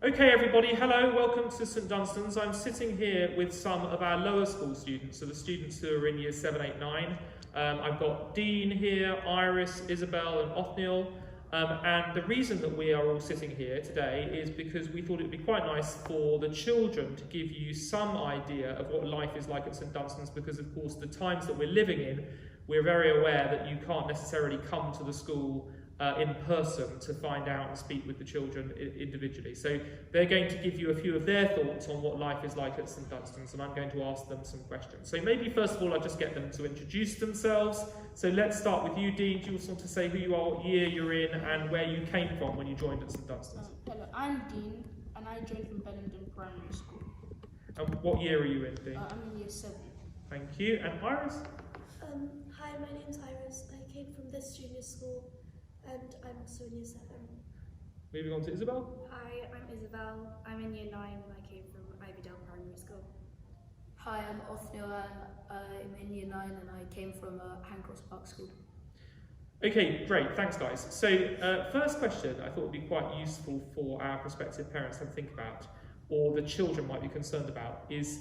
Okay everybody, hello, welcome to St Dunstan's. I'm sitting here with some of our lower school students, so the students who are in years 7, 8, 9. I've got Dean here, Iris, Isabel and Othniel. And the reason that we are all sitting here today is because we thought it would be quite nice for the children to give you some idea of what life is like at St Dunstan's, because of course the times that we're living in, we're very aware that you can't necessarily come to the school in person to find out and speak with the children individually. So they're going to give you a few of their thoughts on what life is like at St Dunstan's, and I'm going to ask them some questions. So maybe first of all I'll just get them to introduce themselves. So let's start with you, Dean. Do you just want to say who you are, what year you're in, and where you came from when you joined at St Dunstan's? Hello, I'm Dean, and I joined from Bellenden Primary School. And what year are you in, Dean? I'm in year 7. Thank you. And Iris? Hi, my name's Iris. I came from this junior school, and I'm also in year 7. Moving on to Isabel. Hi, I'm Isabel. I'm in year 9 and I came from Ivydale Primary School. Hi, I'm Othniel and I'm in year 9 and I came from Hancross Park School. Okay, great, thanks guys. So first question I thought would be quite useful for our prospective parents to think about, or the children might be concerned about, is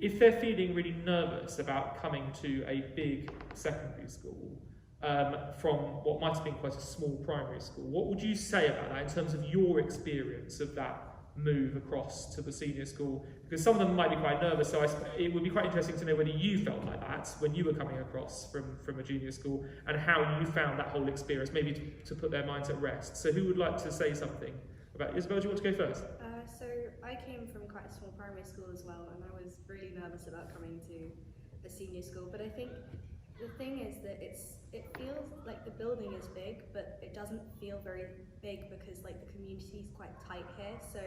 if they're feeling really nervous about coming to a big secondary school from what might have been quite a small primary school, what would you say about that in terms of your experience of that move across to the senior school? Because some of them might be quite nervous, so it would be quite interesting to know whether you felt like that when you were coming across from a junior school, and how you found that whole experience, maybe to put their minds at rest. So who would like to say something about Isabel? Do you want to go first? So I came from quite a small primary school as well, and I was really nervous about coming to a senior school. But I think the thing is that it feels like the building is big, but it doesn't feel very big because like the community is quite tight here. So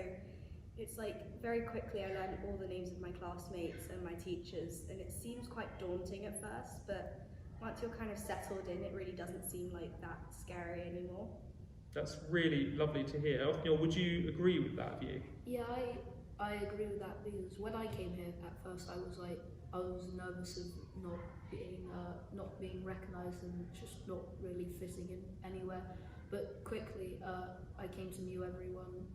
it's like very quickly I learned all the names of my classmates and my teachers, and it seems quite daunting at first, but once you're kind of settled in, it really doesn't seem like that scary anymore. That's really lovely to hear. Othniel, would you agree with that view? Yeah, I agree with that, because when I came here at first I was nervous of not being recognised and just not really fitting in anywhere. But quickly I came to know everyone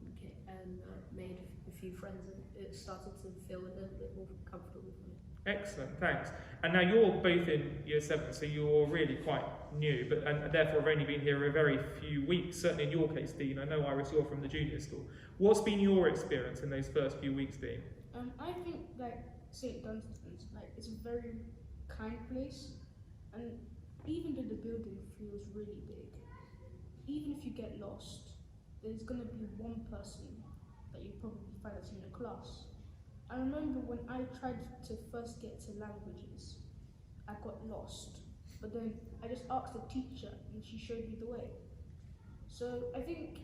and made a few friends, and it started to feel a little bit more comfortable for me. Excellent, thanks. And now you're both in year 7, so you're really quite new, and therefore have only been here a very few weeks. Certainly in your case, Dean. I know, Iris, you're from the junior school. What's been your experience in those first few weeks, Dean? I think like St Dunstan's, it's a very kind place, and even though the building feels really big, even if you get lost, there's going to be one person that you probably find that's in your class. I remember when I tried to first get to languages, I got lost, but then I just asked the teacher and she showed me the way. So I think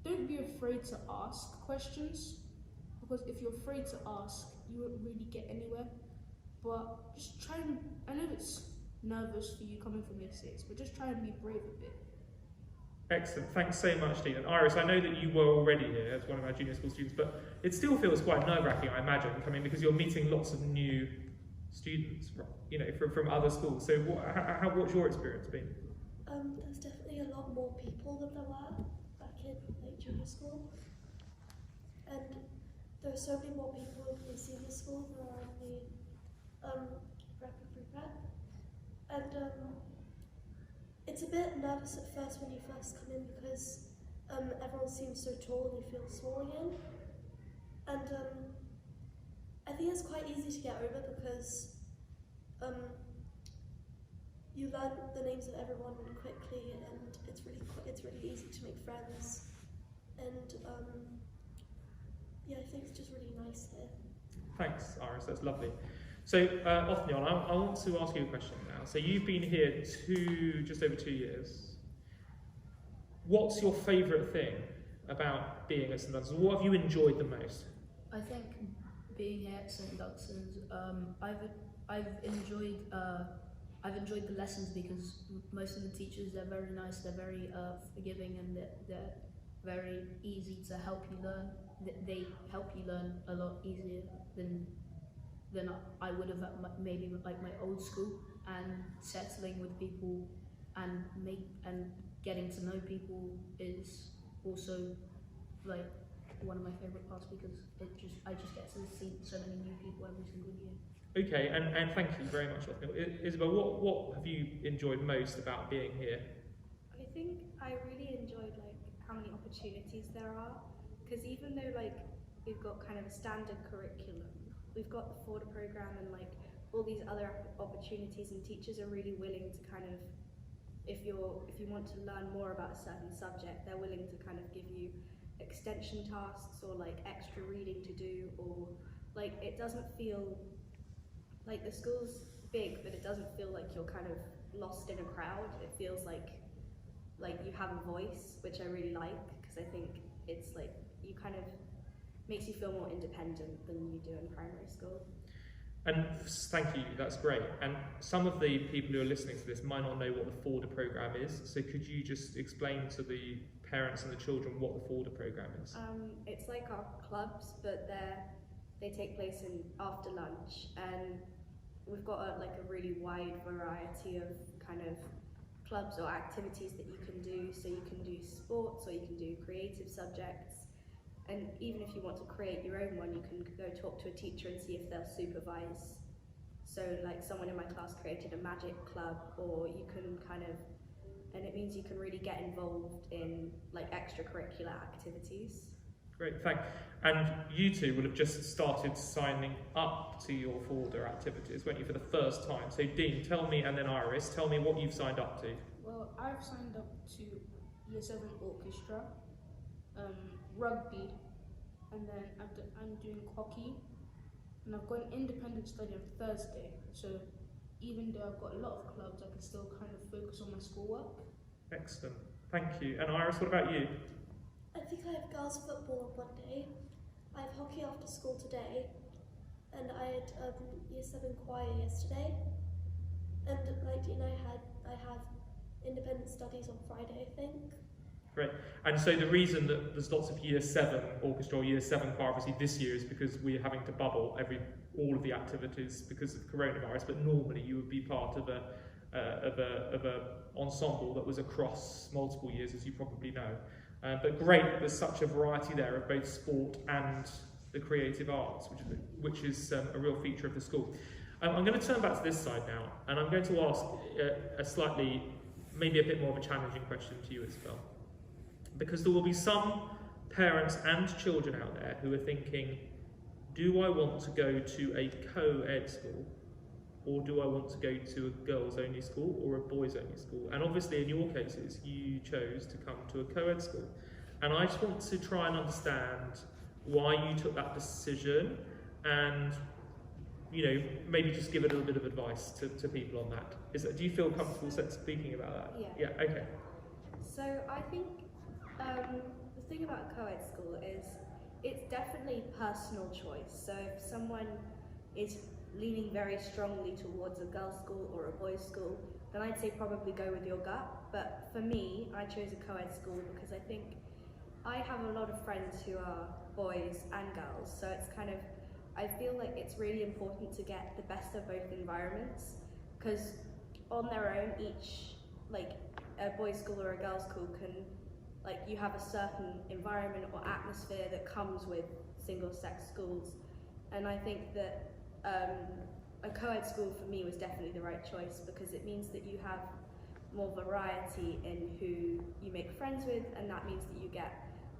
don't be afraid to ask questions, because if you're afraid to ask, you won't really get anywhere. But just try and, I know it's nervous for you coming from year 6, but just try and be brave a bit. Excellent, thanks so much, Dean. And Iris, I know that you were already here as one of our junior school students, but it still feels quite nerve-wracking, I imagine, coming, because you're meeting lots of new students, you know, from other schools. So what's your experience been? There's definitely a lot more people than there were back in junior school, and there are so many more people in senior school than there are in the prep and pre-prep, and it's a bit nervous at first when you first come in, because everyone seems so tall and you feel small again. And I think it's quite easy to get over, because you learn the names of everyone really quickly, and it's really easy to make friends. And yeah, I think it's just really nice here. Thanks, Iris, that's lovely. So, Othniel, I want to ask you a question now. So you've been here just over 2 years. What's your favourite thing about being at St Dunstan's? What have you enjoyed the most? I think being here at St Dunstan's, I've enjoyed the lessons, because most of the teachers, they're very nice, they're very forgiving, and they're very easy to help you learn. They help you learn a lot easier than I would have at maybe like my old school, and settling with people and getting to know people is also like one of my favourite parts because I just get to see so many new people every single year. Okay, and thank you very much, Othniel. Isabel, what have you enjoyed most about being here? I think I really enjoyed like how many opportunities there are, because even though like we've got kind of a standard curriculum, we've got the Forder program and like all these other opportunities, and teachers are really willing to kind of, if you want to learn more about a certain subject, they're willing to kind of give you extension tasks or like extra reading to do, or like it doesn't feel like the school's big, but it doesn't feel like you're kind of lost in a crowd. It feels like you have a voice, which I really like, because I think it's like you kind of makes you feel more independent than you do in primary school. And thank you, that's great. And some of the people who are listening to this might not know what the Forder program is, so could you just explain to the parents and the children what the Forder program is? It's like our clubs, but they take place after lunch, and we've got a really wide variety of kind of clubs or activities that you can do. So you can do sports, or you can do creative subjects. And even if you want to create your own one, you can go talk to a teacher and see if they'll supervise. So like someone in my class created a magic club, or you can kind of, and it means you can really get involved in like extracurricular activities. Great, thanks. And you two will have just started signing up to your Forder activities, weren't you, for the first time? So Dean, tell me, and then Iris, tell me what you've signed up to. Well, I've signed up to Year 7 Orchestra, rugby, and then I'm doing hockey, and I've got an independent study on Thursday, so even though I've got a lot of clubs, I can still kind of focus on my schoolwork. Excellent, thank you. And Iris, what about you? I think I have girls football on Monday, I have hockey after school today, and I had Year 7 choir yesterday, and like Dean, I have independent studies on Friday, I think. Great. And so the reason that there's lots of Year 7 orchestra or Year 7 choir obviously this year is because we're having to bubble all of the activities because of coronavirus, but normally you would be part of a ensemble that was across multiple years, as you probably know. But great that there's such a variety there of both sport and the creative arts, which is a real feature of the school. I'm going to turn back to this side now, and I'm going to ask a slightly, maybe a bit more of a challenging question to you, Isabel. Because there will be some parents and children out there who are thinking, do I want to go to a co-ed school, or do I want to go to a girls-only school or a boys-only school? And obviously in your cases, you chose to come to a co-ed school. And I just want to try and understand why you took that decision, and maybe just give a little bit of advice to people on that. Do you feel comfortable speaking about that? Yeah. Yeah, okay. So I think the thing about a co-ed school is it's definitely personal choice. So if someone is leaning very strongly towards a girls' school or a boys' school, then I'd say probably go with your gut. But for me, I chose a co-ed school because I think I have a lot of friends who are boys and girls, so it's kind of, I feel like it's really important to get the best of both environments, because on their own, each, like a boys' school or a girls' school can, like, you have a certain environment or atmosphere that comes with single-sex schools. And I think that a co-ed school for me was definitely the right choice, because it means that you have more variety in who you make friends with, and that means that you get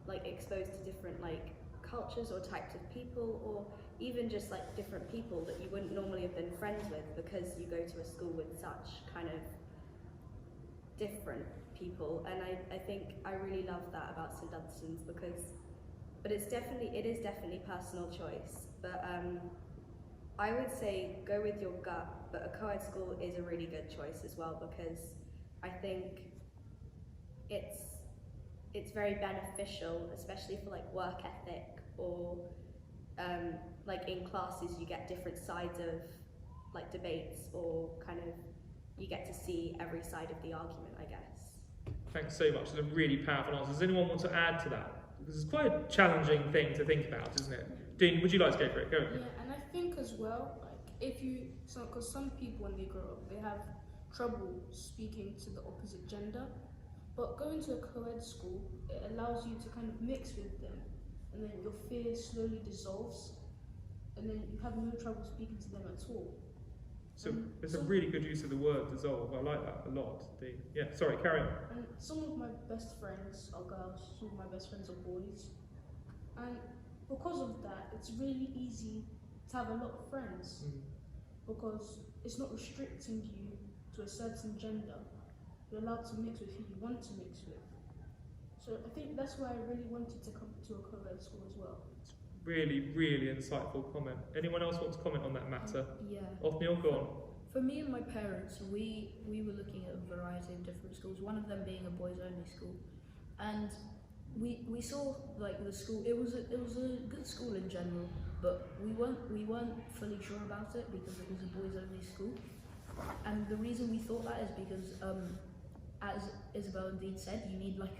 like exposed to different like cultures or types of people, or even just like different people that you wouldn't normally have been friends with, because you go to a school with such kind of different people. And I think I really love that about St Dunstan's, but it is definitely personal choice. But I would say go with your gut, but a co-ed school is a really good choice as well, because I think it's very beneficial, especially for like work ethic, or like in classes you get different sides of like debates, or kind of you get to see every side of the argument, I guess. Thanks so much. That's a really powerful answer. Does anyone want to add to that? Because it's quite a challenging thing to think about, isn't it? Dean, would you like to go for it? Go ahead. Yeah, and I think as well, like because some people when they grow up, they have trouble speaking to the opposite gender, but going to a co-ed school, it allows you to kind of mix with them, and then your fear slowly dissolves, and then you have no trouble speaking to them at all. So it's a really good use of the word dissolve. I like that a lot. Yeah, sorry, carry on. And some of my best friends are girls, some of my best friends are boys. And because of that, it's really easy to have a lot of friends because it's not restricting you to a certain gender. You're allowed to mix with who you want to mix with. So I think that's why I really wanted to come to a co-ed school as well. Really, really insightful comment. Anyone else want to comment on that matter? Yeah. Othniel, go on. For me and my parents, we were looking at a variety of different schools, one of them being a boys-only school. And we saw like the school, it was a good school in general, but we weren't fully sure about it because it was a boys-only school. And the reason we thought that is because, as Isabel indeed said, you need like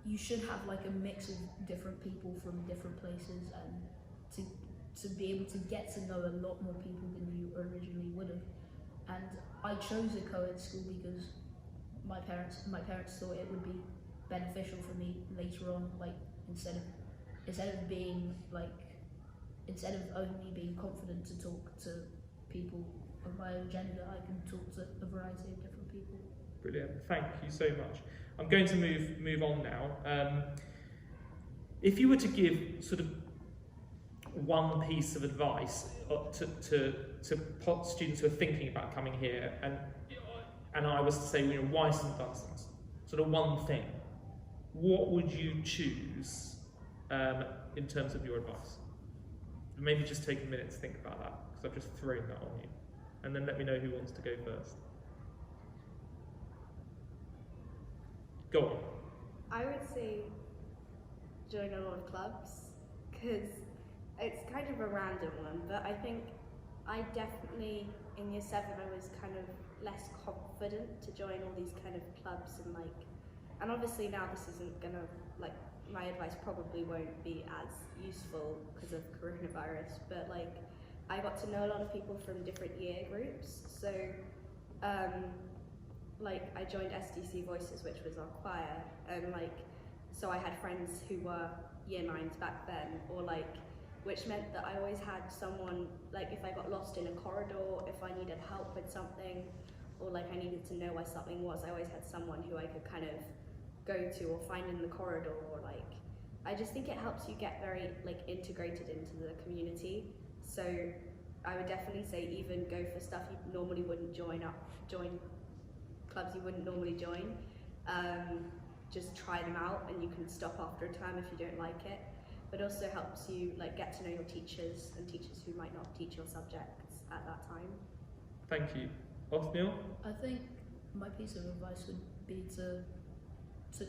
you should have like a mix of different people from different places, and to be able to get to know a lot more people than you originally would have. And I chose a co-ed school because my parents thought it would be beneficial for me later on, like instead of being like, instead of only being confident to talk to people of my own gender, I can talk to a variety of different people. Brilliant, thank you so much. I'm going to move on now. If you were to give sort of one piece of advice to students who are thinking about coming here, and I was to say, why St Dunstan's? Sort of one thing. What would you choose in terms of your advice? Maybe just take a minute to think about that, because I've just thrown that on you. And then let me know who wants to go first. Go on. I would say join a lot of clubs, because it's kind of a random one, but I think I definitely, in year 7, I was kind of less confident to join all these kind of clubs and obviously now this isn't gonna, my advice probably won't be as useful because of coronavirus, but I got to know a lot of people from different year groups, so I joined SDC Voices, which was our choir, and so I had friends who were year 9s back then, or which meant that I always had someone, if I got lost in a corridor, if I needed help with something, or I needed to know where something was, I always had someone who I could kind of go to or find in the corridor, or I just think it helps you get very integrated into the community. So I would definitely say even go for stuff you normally wouldn't join clubs you wouldn't normally join. Just try them out, and you can stop after a time if you don't like it. But also helps you get to know your teachers and teachers who might not teach your subjects at that time. Thank you. Othniel? I think my piece of advice would be to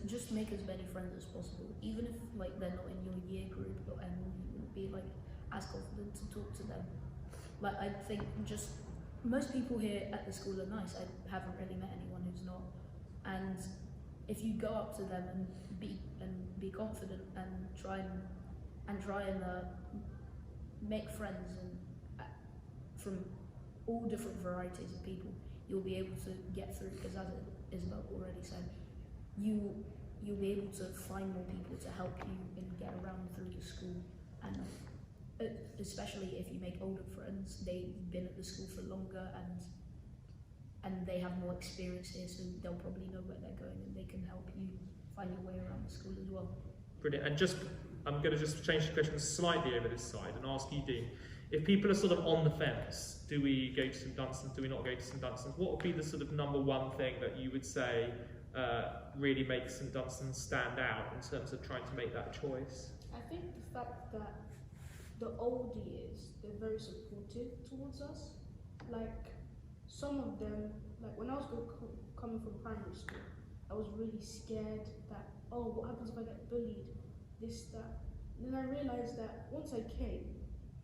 just make as many friends as possible, even if they're not in your year group, and you wouldn't be as confident to talk to them. I think just most people here at the school are nice. I haven't really met anyone who's not, and if you go up to them and be confident and try and make friends and from all different varieties of people, you'll be able to get through, because as Isabel already said, you'll be able to find more people to help you and get around through the school, and especially if you make older friends, they've been at the school for longer and they have more experience here, so they'll probably know where they're going and they can help you find your way around the school as well. Brilliant. And I'm going to just change the question slightly over this side and ask you, Dean, if people are sort of on the fence, do we go to St Dunstan's, do we not go to St Dunstan's, what would be the sort of number one thing that you would say really makes St Dunstan's stand out in terms of trying to make that choice? I think the fact that the old years, they're very supportive towards us. Some of them, when I was coming from primary school, I was really scared that, oh, what happens if I get bullied, this, that. And then I realised that once I came,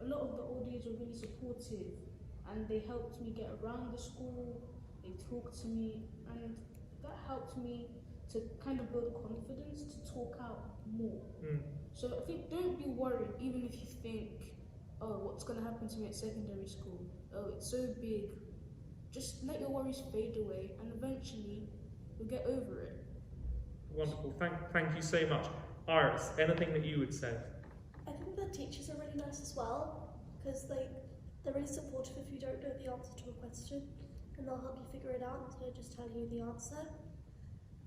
a lot of the old years were really supportive, and they helped me get around the school, they talked to me, and that helped me to kind of build confidence to talk out more. So I think don't be worried, even if you think, oh, what's going to happen to me at secondary school? Oh, it's so big. Just let your worries fade away, and eventually you'll get over it. Wonderful. Thank you so much. Iris, anything that you would say? I think the teachers are really nice as well, because they're really supportive if you don't know the answer to a question, and they'll help you figure it out instead of just telling you the answer.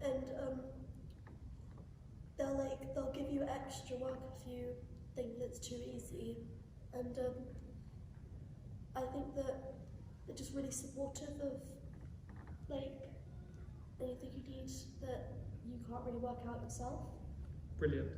And they'll give you extra work if you think it's too easy. And I think that they're just really supportive of anything you need that you can't really work out yourself. Brilliant.